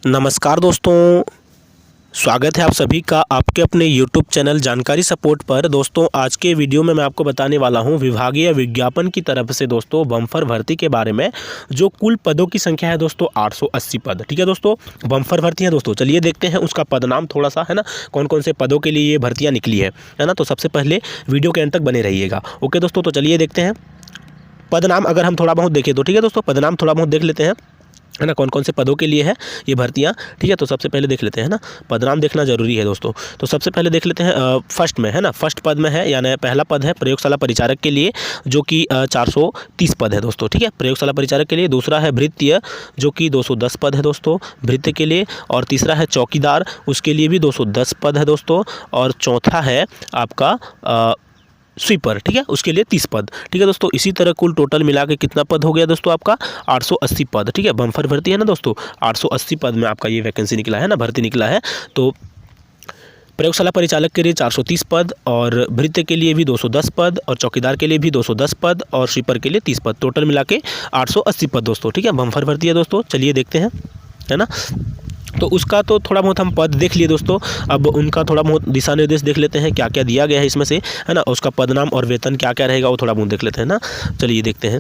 नमस्कार दोस्तों, स्वागत है आप सभी का आपके अपने YouTube चैनल जानकारी सपोर्ट पर। दोस्तों आज के वीडियो में मैं आपको बताने वाला हूं विभागीय विज्ञापन की तरफ से दोस्तों बम्पर भर्ती के बारे में। जो कुल पदों की संख्या है दोस्तों 880 पद। ठीक है दोस्तों, बम्पर भर्ती है दोस्तों। चलिए देखते हैं उसका पदनाम थोड़ा सा, है ना, कौन कौन से पदों के लिए ये भर्तियाँ निकली है ना। तो सबसे पहले वीडियो के अंत तक बने रहिएगा। ओके दोस्तों, तो चलिए देखते हैं पदनाम। अगर हम थोड़ा बहुत देखें तो ठीक है दोस्तों, पदनाम थोड़ा बहुत देख लेते हैं, है ना, कौन कौन से पदों के लिए है ये भर्तियाँ। ठीक है, तो सबसे पहले देख लेते हैं ना, पदनाम देखना जरूरी है दोस्तों। तो सबसे पहले देख लेते हैं फर्स्ट में, है ना, फर्स्ट पद में है, यानी पहला पद है प्रयोगशाला परिचारक के लिए, जो कि 430 पद है दोस्तों। ठीक है, प्रयोगशाला परिचारक के लिए। दूसरा है भृत्य, जो कि 210 पद है दोस्तों भृत्य के लिए। और तीसरा है चौकीदार, उसके लिए भी 210 पद है दोस्तों। और चौथा है आपका स्वीपर, ठीक है, उसके लिए 30 पद। ठीक है दोस्तों, इसी तरह कुल टोटल मिला के कितना पद हो गया दोस्तों आपका 880 पद। ठीक है, बम्पर भर्ती है ना दोस्तों, 880 पद में आपका ये वैकेंसी निकला है ना, भर्ती निकला है। तो प्रयोगशाला परिचालक के लिए 430 पद, और भृत्य के लिए भी 210 पद, और चौकीदार के लिए भी 210 पद, और स्वीपर के लिए 30 पद। टोटल मिला के 880 पद दोस्तों। ठीक है, बम्पर भर्ती है दोस्तों। चलिए देखते हैं, है ना। तो उसका तो थोड़ा बहुत हम पद देख लिए दोस्तों। अब उनका थोड़ा बहुत दिशा निर्देश देख लेते हैं, क्या क्या दिया गया है इसमें से, है ना। उसका पदनाम और वेतन क्या क्या रहेगा वो थोड़ा बहुत देख लेते हैं ना। चलिए देखते हैं।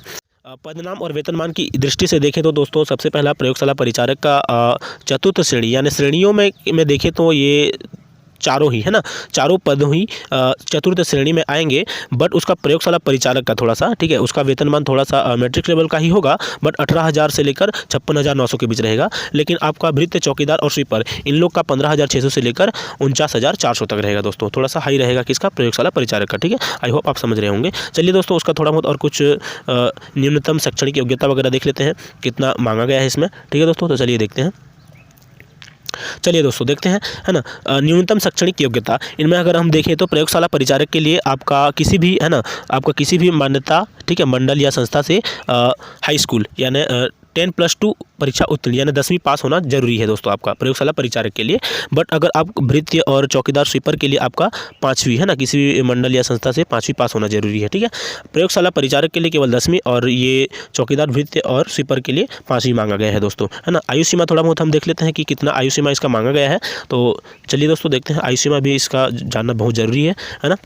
पदनाम और वेतनमान की दृष्टि से देखें तो दोस्तों सबसे पहला प्रयोगशाला परिचारक का चतुर्थ श्रेणी, यानी श्रेणियों में देखें तो ये चारों ही, है ना, चारों पद ही चतुर्थ श्रेणी में आएंगे। बट उसका प्रयोगशाला परिचारक का थोड़ा सा, ठीक है, उसका वेतनमान थोड़ा सा मैट्रिक लेवल का ही होगा, बट 18,000 से लेकर 56,900 के बीच रहेगा। लेकिन आपका भृत्य, चौकीदार और स्वीपर, इन लोग का 15,600 से लेकर 49,400 तक रहेगा दोस्तों। थोड़ा सा हाई रहेगा किसका, प्रयोगशाला परिचारक का। ठीक है, आई होप आप समझ रहे होंगे। चलिए दोस्तों, उसका थोड़ा बहुत और कुछ न्यूनतम शैक्षणिक योग्यता वगैरह देख लेते हैं, कितना मांगा गया है इसमें। ठीक है दोस्तों, तो चलिए देखते हैं। चलिए दोस्तों देखते हैं, है ना, न्यूनतम शैक्षणिक योग्यता। इनमें अगर हम देखें तो प्रयोगशाला परिचारक के लिए आपका किसी भी, है ना, आपका किसी भी मान्यता, ठीक है, मंडल या संस्था से हाई स्कूल यानी 10+2 परीक्षा उत्तीर्ण यानी 10वीं पास होना जरूरी है दोस्तों आपका प्रयोगशाला परिचारक के लिए। बट अगर आप भृत्य और चौकीदार स्वीपर के लिए आपका 5वीं, है ना, किसी भी मंडल या संस्था से 5वीं पास होना जरूरी है। ठीक है, प्रयोगशाला परिचारक के लिए केवल 10वीं, और ये चौकीदार, भृत्य और स्वीपर के लिए 5वीं मांगा गया है दोस्तों, है ना। आयु सीमा थोड़ा बहुत हम देख लेते हैं कि कितना आयु सीमा इसका मांगा गया है। तो चलिए दोस्तों देखते हैं, आयु सीमा भी इसका जानना बहुत जरूरी है ना।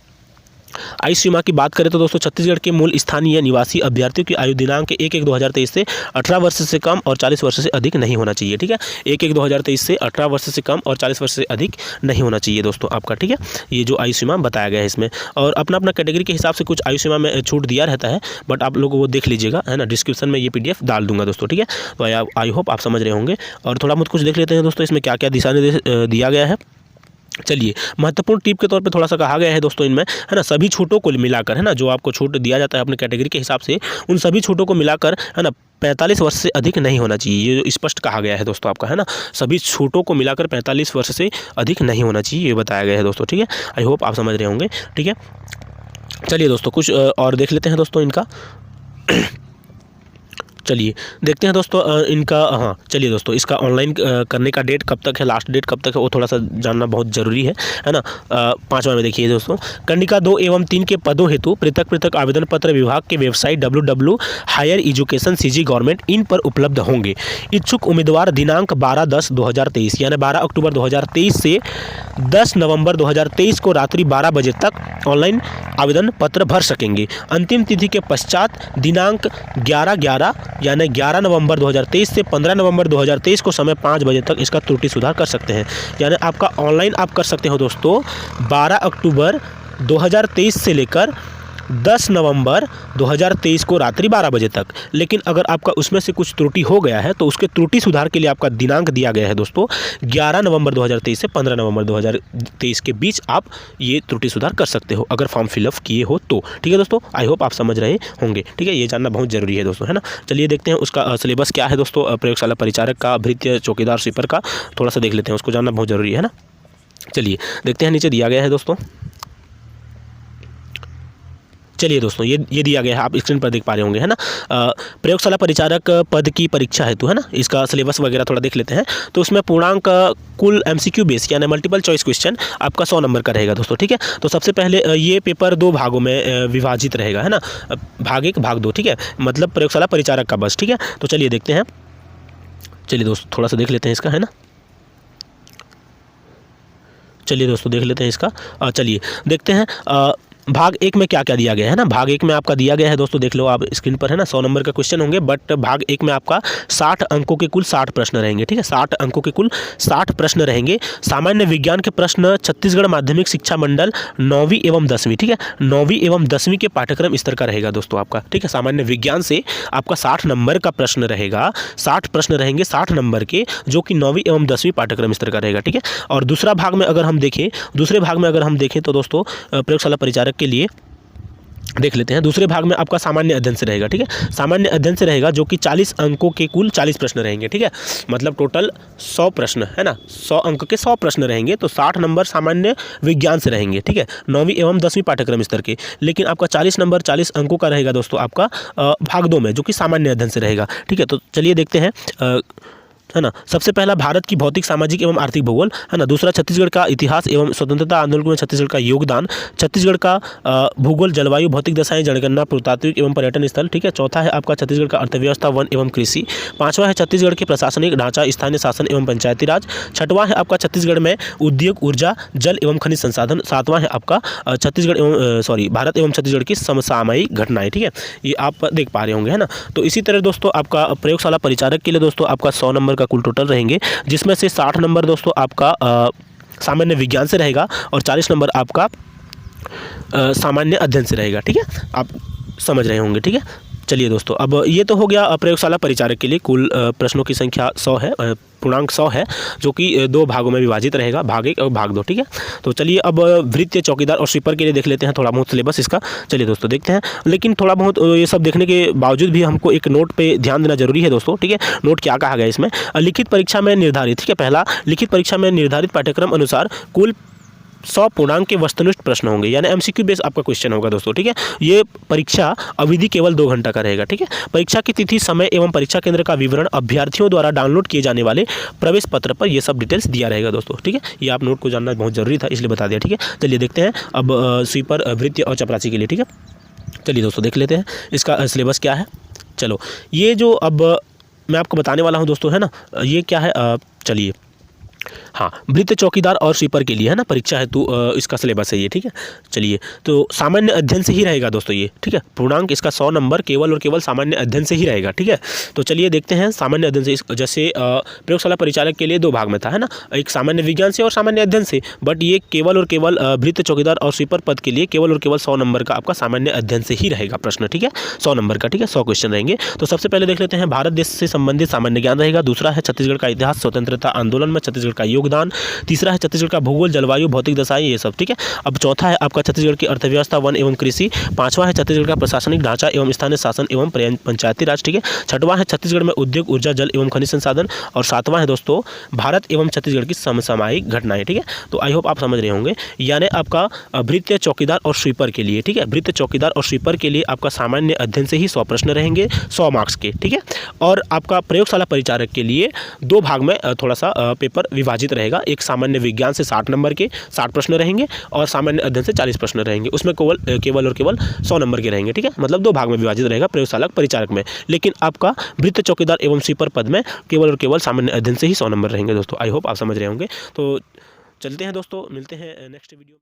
आयु सीमा की बात करें तो दोस्तों छत्तीसगढ़ के मूल स्थानीय निवासी अभ्यर्थियों की आयु दिनांक 1/1/2023 से 18 वर्ष से कम और 40 वर्ष से अधिक नहीं होना चाहिए। ठीक है, 1/1/2023 से 18 वर्ष से कम और 40 वर्ष से अधिक नहीं होना चाहिए दोस्तों आपका। ठीक है, ये जो आयु सीमा बताया गया है इसमें, और अपना अपना कैटेगरी के हिसाब से कुछ आयु सीमा में छूट दिया रहता है, बट आप लोग वो देख लीजिएगा, है ना। डिस्क्रिप्शन में ये PDF डाल दूंगा दोस्तों। ठीक है, तो आई होप आप समझ रहे होंगे। और थोड़ा बहुत कुछ देख लेते हैं दोस्तों, इसमें क्या क्या दिशा निर्देश दिया गया है। चलिए, महत्वपूर्ण टिप के तौर पे थोड़ा सा कहा गया है दोस्तों इनमें, है ना, सभी छूटों को मिलाकर, है ना, जो आपको छूट दिया जाता है अपने कैटेगरी के हिसाब से, उन सभी छूटों को मिलाकर, है ना, 45 वर्ष से अधिक नहीं होना चाहिए। ये स्पष्ट कहा गया है दोस्तों आपका, है ना, सभी छूटों को मिलाकर 45 वर्ष से अधिक नहीं होना चाहिए, ये बताया गया है दोस्तों। ठीक है, आई होप आप समझ रहे होंगे। ठीक है, चलिए दोस्तों कुछ और देख लेते हैं दोस्तों इनका। चलिए देखते हैं दोस्तों इनका, हाँ चलिए दोस्तों, इसका ऑनलाइन करने का डेट कब तक है, लास्ट डेट कब तक है, वो थोड़ा सा जानना बहुत ज़रूरी है ना। 5वां में देखिए दोस्तों, कंडिका 2 एवं 3 के पदों हेतु पृथक पृथक आवेदन पत्र विभाग के वेबसाइट www.higher-education CG इन पर उपलब्ध होंगे। इच्छुक उम्मीदवार दिनांक 12/10/2023 यानी 12 अक्टूबर 2023 से 10 नवंबर 2023 को रात्रि 12 बजे तक ऑनलाइन आवेदन पत्र भर सकेंगे। अंतिम तिथि के पश्चात दिनांक 11/11 यानी 11 नवंबर 2023 से 15 नवंबर 2023 को समय 5 बजे तक इसका त्रुटि सुधार कर सकते हैं। यानी आपका ऑनलाइन आप कर सकते हो दोस्तों 12 अक्टूबर 2023 से लेकर 10 नवंबर 2023 को रात्रि 12 बजे तक। लेकिन अगर आपका उसमें से कुछ त्रुटि हो गया है तो उसके त्रुटि सुधार के लिए आपका दिनांक दिया गया है दोस्तों 11 नवंबर 2023 से 15 नवंबर 2023 के बीच आप ये त्रुटि सुधार कर सकते हो अगर फॉर्म फिलअप किए हो तो। ठीक है दोस्तों, आई होप आप समझ रहे होंगे। ठीक है, ये जानना बहुत जरूरी है दोस्तों, है ना। चलिए देखते हैं उसका सिलेबस क्या है दोस्तों, प्रयोगशाला परिचारक का, भृत्य, चौकीदार, स्वीपर का थोड़ा सा देख लेते हैं, उसको जानना बहुत जरूरी है ना। चलिए देखते हैं, नीचे दिया गया है दोस्तों। चलिए दोस्तों, ये दिया गया है, आप स्क्रीन पर देख पा रहे होंगे, है ना। प्रयोगशाला परिचारक पद की परीक्षा हेतु, है ना, इसका सिलेबस वगैरह थोड़ा देख लेते हैं। तो उसमें पूर्णांक कुल MCQ बेस यानी मल्टीपल चॉइस क्वेश्चन आपका 100 नंबर का रहेगा दोस्तों। ठीक है, तो सबसे पहले ये पेपर 2 भागों में विभाजित रहेगा, है ना, भाग 1 भाग 2। ठीक है, मतलब प्रयोगशाला परिचारक का बस। ठीक है, तो चलिए देखते हैं। चलिए दोस्तों थोड़ा सा देख लेते हैं इसका, है ना। चलिए दोस्तों देख लेते हैं इसका। चलिए देखते हैं भाग 1 में क्या क्या दिया गया है ना। भाग 1 में आपका दिया गया है दोस्तों, देख लो आप स्क्रीन पर है ना, 100 नंबर का क्वेश्चन होंगे, बट भाग 1 में आपका 60 अंकों के कुल 60 प्रश्न रहेंगे। ठीक है, 60 अंकों के कुल 60 प्रश्न रहेंगे। सामान्य विज्ञान के प्रश्न छत्तीसगढ़ माध्यमिक शिक्षा मंडल 9वीं एवं 10वीं, ठीक है, 9वीं एवं 10वीं के पाठ्यक्रम स्तर का रहेगा दोस्तों आपका। ठीक है, सामान्य विज्ञान से आपका 60 नंबर का प्रश्न रहेगा, 60 प्रश्न रहेंगे 60 नंबर के, जो कि 9वीं एवं 10वीं पाठ्यक्रम स्तर का रहेगा। ठीक है, और दूसरे भाग में अगर हम देखें तो दोस्तों प्रयोगशाला परिचारक के लिए देख लेते हैं। दूसरे भाग में आपका सामान्य अध्ययन से रहेगा। ठीक है, सामान्य अध्ययन से रहेगा, जो कि 40 अंकों के कुल 40 प्रश्न रहेंगे। ठीक है, मतलब टोटल 100 प्रश्न है ना, 100 अंक के 100 प्रश्न रहेंगे, तो 60 नंबर सामान्य विज्ञान से रहेंगे। ठीक है, 9वीं एवं 10वीं पाठ्यक्रम स्तर के। लेकिन आपका 40 नंबर 40 अंकों का रहेगा दोस्तों आपका भाग 2 में, जो कि सामान्य अध्ययन से रहेगा। ठीक है, तो चलिए देखते हैं है ना। सबसे पहला भारत की भौतिक सामाजिक एवं आर्थिक भूगोल है ना। दूसरा छत्तीसगढ़ का इतिहास एवं स्वतंत्रता आंदोलन में छत्तीसगढ़ का योगदान। छत्तीसगढ़ का भूगोल, जलवायु, भौतिक दशाएं, जनगणना, पुरातात्विक एवं पर्यटन स्थल। ठीक है, चौथा है आपका छत्तीसगढ़ का अर्थव्यवस्था, वन एवं कृषि। पांचवा है छत्तीसगढ़ के प्रशासनिक ढांचा, स्थानीय शासन एवं पंचायती राज। छठवां है आपका छत्तीसगढ़ में उद्योग, ऊर्जा, जल एवं खनिज संसाधन। सातवां है आपका भारत एवं छत्तीसगढ़ की समसामयिक घटनाएं। ठीक है, ये आप देख पा रहे होंगे है ना। तो इसी तरह दोस्तों आपका प्रयोगशाला परिचारक के लिए दोस्तों आपका 100 नंबर का कुल टोटल रहेंगे, जिसमें से 60 नंबर दोस्तों आपका सामान्य विज्ञान से रहेगा और 40 नंबर आपका सामान्य अध्ययन से रहेगा। ठीक है, आप समझ रहे होंगे। ठीक है, चलिए दोस्तों, अब ये तो हो गया प्रयोगशाला परिचारक के लिए। कुल प्रश्नों की संख्या 100 है, पूर्णांक 100 है, जो कि 2 भागों में विभाजित रहेगा, भाग 1 और भाग 2। ठीक है, तो चलिए अब वृत्तीय, चौकीदार और स्वीपर के लिए देख लेते हैं थोड़ा बहुत सिलेबस इसका। चलिए दोस्तों देखते हैं, लेकिन थोड़ा बहुत ये सब देखने के बावजूद भी हमको एक नोट पे ध्यान देना जरूरी है दोस्तों। ठीक है, नोट क्या कहा गया इसमें, लिखित परीक्षा में निर्धारित। ठीक है, पहला, लिखित परीक्षा में निर्धारित पाठ्यक्रम अनुसार कुल 100 पूर्णांक के वस्तुनिष्ठ प्रश्न होंगे, यानी एमसीक्यू बेस आपका क्वेश्चन होगा दोस्तों। ठीक है, ये परीक्षा अवधि केवल 2 घंटा का रहेगा। ठीक है, परीक्षा की तिथि, समय एवं परीक्षा केंद्र का विवरण अभ्यर्थियों द्वारा डाउनलोड किए जाने वाले प्रवेश पत्र पर ये सब डिटेल्स दिया रहेगा दोस्तों। ठीक है, ये आप नोट को जानना बहुत जरूरी था, इसलिए बता दिया। ठीक है, चलिए देखते हैं अब स्वीपर, वृत्तीय और चपरासी के लिए। ठीक है, चलिए दोस्तों देख लेते हैं इसका सिलेबस क्या है। चलो, ये जो अब मैं आपको बताने वाला हूँ दोस्तों है ना, ये क्या है, चलिए हाँ, वृत्त, चौकीदार और स्वीपर के लिए है ना परीक्षा हेतु इसका सिलेबस है ये। ठीक है, चलिए, तो सामान्य अध्ययन से ही रहेगा दोस्तों ये। ठीक है, पूर्णांक इसका 100 नंबर केवल और केवल सामान्य अध्ययन से ही रहेगा। ठीक है, तो चलिए देखते हैं सामान्य अध्ययन से। जैसे प्रयोगशाला परिचालक के लिए 2 भाग में था है ना, एक सामान्य विज्ञान से और सामान्य अध्ययन से, बट ये केवल और केवल वृत्त, चौकीदार और स्वीपर पद के लिए केवल और केवल 100 नंबर का आपका सामान्य अध्ययन से ही रहेगा प्रश्न। ठीक है, 100 नंबर का। ठीक है, 100 क्वेश्चन रहेंगे। तो सबसे पहले देख लेते हैं, भारत देश से संबंधित सामान्य ज्ञान रहेगा। दूसरा है छत्तीसगढ़ का इतिहास, स्वतंत्रता आंदोलन में छत्तीसगढ़ का योगदान। तीसरा है छत्तीसगढ़ का भूगोल, जलवायु, भौतिक दशाएं, ये सब। ठीक है, अब चौथा है आपका छत्तीसगढ़ की अर्थव्यवस्था, वन एवं कृषि। पांचवा है छत्तीसगढ़ का प्रशासनिक ढांचा एवं स्थानीय शासन एवं पंचायती राज। ठीक है, छठवां है छत्तीसगढ़ में उद्योग, ऊर्जा, जल एवं खनिज संसाधन। और सातवां है दोस्तों भारत एवं छत्तीसगढ़ की समसामयिक घटनाएं। ठीक है, तो आई होप आप समझ रहे होंगे, यानी आपका वृत्तीय, चौकीदार और स्वीपर के लिए। ठीक है, वृत्त, चौकीदार और स्वीपर के लिए आपका सामान्य अध्ययन से ही 100 प्रश्न रहेंगे, 100 मार्क्स के। ठीक है, और आपका प्रयोगशाला परिचारक के लिए 2 भाग में थोड़ा सा पेपर विभाजित रहेगा। एक सामान्य विज्ञान से 60 नंबर के 60 प्रश्न रहेंगे और सामान्य अध्ययन से 40 प्रश्न रहेंगे, उसमें केवल और केवल 100 नंबर के रहेंगे। ठीक है, मतलब 2 भाग में विभाजित रहेगा प्रयोगशाला परिचारक में। लेकिन आपका वृत्त, चौकीदार एवं स्वीपर पद में केवल और केवल सामान्य अध्ययन से ही 100 नंबर रहेंगे दोस्तों। आई होप आप समझ रहे होंगे। तो चलते हैं दोस्तों, मिलते हैं नेक्स्ट वीडियो।